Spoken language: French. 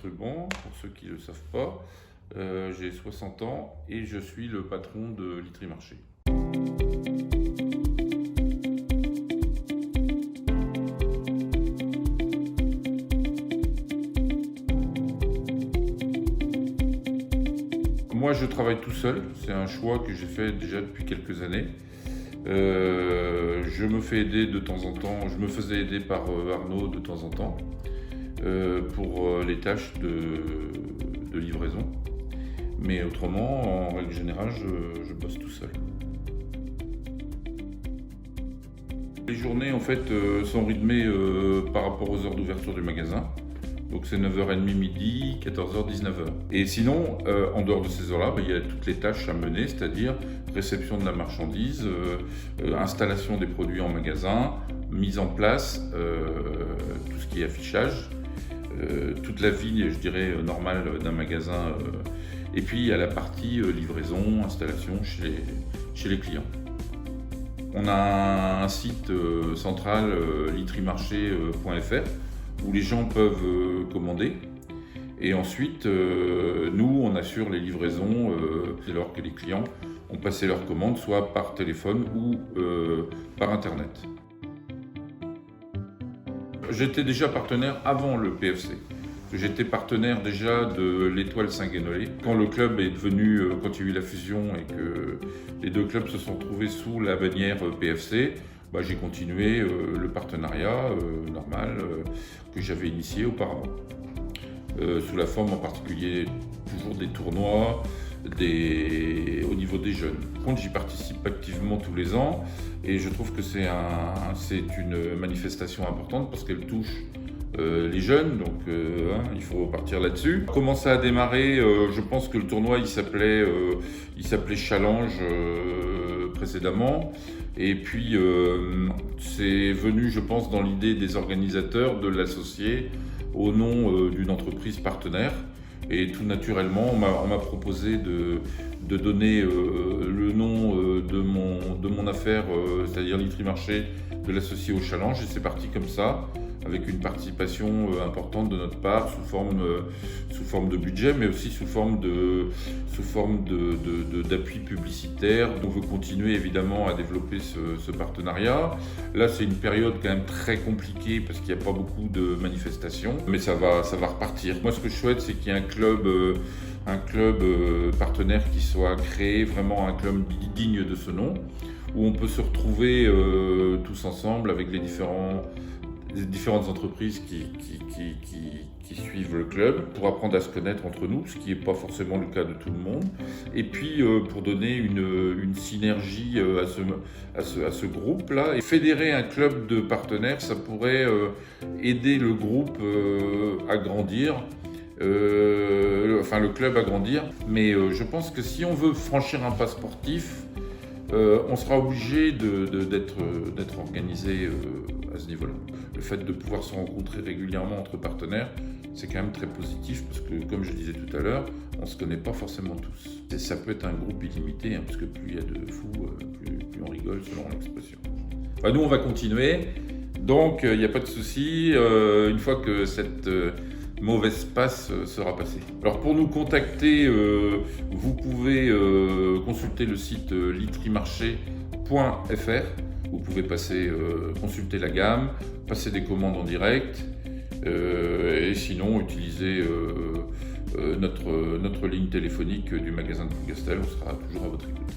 Ruban, pour ceux qui ne le savent pas. J'ai 60 ans et je suis le patron de Litry Marché. Moi, je travaille tout seul. C'est un choix que j'ai fait déjà depuis quelques années. Je me fais aider de temps en temps. Je me faisais aider par Arnaud de temps en temps pour les tâches de livraison. Mais autrement, en règle générale, je bosse tout seul. Les journées en fait sont rythmées par rapport aux heures d'ouverture du magasin. Donc c'est 9h30 midi, 14h, 19h. Et sinon, en dehors de ces heures-là, il y a toutes les tâches à mener, c'est-à-dire réception de la marchandise, installation des produits en magasin, mise en place, tout ce qui est affichage, toute la vie, je dirais, normale d'un magasin. Et puis il y a la partie livraison, installation chez les clients. On a un site central, litrymarché.fr, où les gens peuvent commander. Et ensuite, nous, on assure les livraisons dès lors que les clients ont passé leur commande, soit par téléphone ou par Internet. J'étais déjà partenaire avant le PFC. J'étais partenaire déjà de l'Étoile Saint-Guénolé. Quand le club est devenu, quand il y a eu la fusion et que les deux clubs se sont trouvés sous la bannière PFC, j'ai continué le partenariat normal que j'avais initié auparavant. Sous la forme en particulier toujours des tournois au niveau des jeunes. Par contre, j'y participe activement tous les ans et je trouve que c'est une manifestation importante parce qu'elle touche les jeunes, donc il faut partir là-dessus. Comment ça a démarré, je pense que le tournoi il s'appelait Challenge précédemment. Et puis c'est venu, je pense, dans l'idée des organisateurs de l'associer au nom d'une entreprise partenaire. Et tout naturellement, on m'a proposé de donner le nom de mon affaire, c'est-à-dire Litry Marché, de l'associer au Challenge. Et c'est parti comme ça, avec une participation importante de notre part, sous forme de budget, mais aussi sous forme d'appui publicitaire. On veut continuer évidemment à développer ce partenariat. Là, c'est une période quand même très compliquée parce qu'il n'y a pas beaucoup de manifestations, mais ça va repartir. Moi, ce que je souhaite, c'est qu'il y ait un club partenaire qui soit créé, vraiment un club digne de ce nom, où on peut se retrouver tous ensemble avec les différentes entreprises qui suivent le club pour apprendre à se connaître entre nous, ce qui n'est pas forcément le cas de tout le monde, et puis pour donner une synergie à ce groupe-là. Et fédérer un club de partenaires, ça pourrait aider le groupe à grandir, le club à grandir, mais je pense que si on veut franchir un pas sportif, on sera obligé d'être organisé à ce niveau-là. Le fait de pouvoir se rencontrer régulièrement entre partenaires, c'est quand même très positif parce que, comme je disais tout à l'heure, on ne se connaît pas forcément tous. Et ça peut être un groupe illimité, parce que plus il y a de fous, plus on rigole selon l'expression. Nous, on va continuer, donc il n'y a pas de souci, une fois que cette mauvaise passe sera passée. Alors pour nous contacter, vous pouvez consulter le site litrymarché.fr. Vous pouvez consulter la gamme, passer des commandes en direct et sinon utiliser notre ligne téléphonique du magasin de Plougastel. On sera toujours à votre écoute.